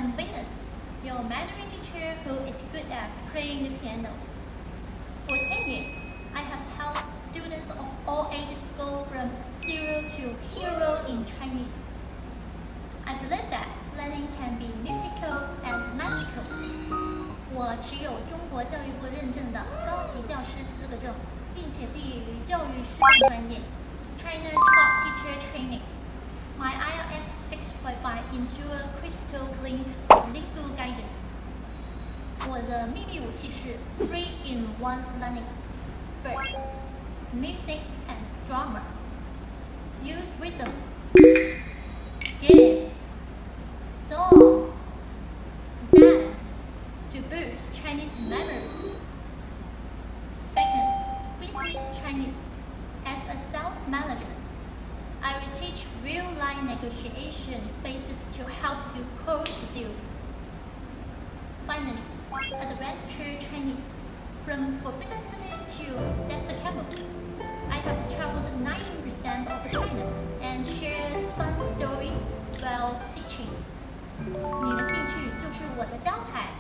am Venus, your Mandarin teacher who is good at playing the piano. For 10 years, I have helped students of all ages go from zero to hero in Chinese. I believe that learning can be musical and magical. 我持有中国教育部认证的高级教师资格证，并且毕业于教育师范专业 China Top Teacher Training. My IELTS 6.5 ensure crystal clean bilingual guidance. 我的秘密武器是 3-in-1 learning. First, music and drama. Use rhythm, games, songs, dance to boost Chinese memory. Second, business Chinese. As a sales manager, I will teach real-life negotiation phases to help you close the deal. Finally, adventure Chinese. From Forbidden City to Desert Camel, I have traveled 90% of China and shares fun stories while teaching. 你的兴趣就是我的教材。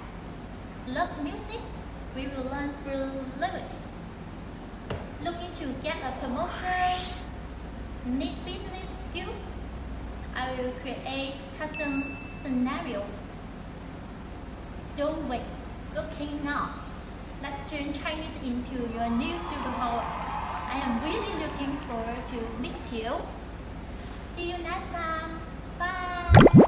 Love music? We will learn through lyrics. Looking to get a promotion? Need business skills? I will create custom scenario. Don't wait. Looking now. Let's turn Chinese into your new superpower. I am really looking forward to meet you. See you next time. Bye.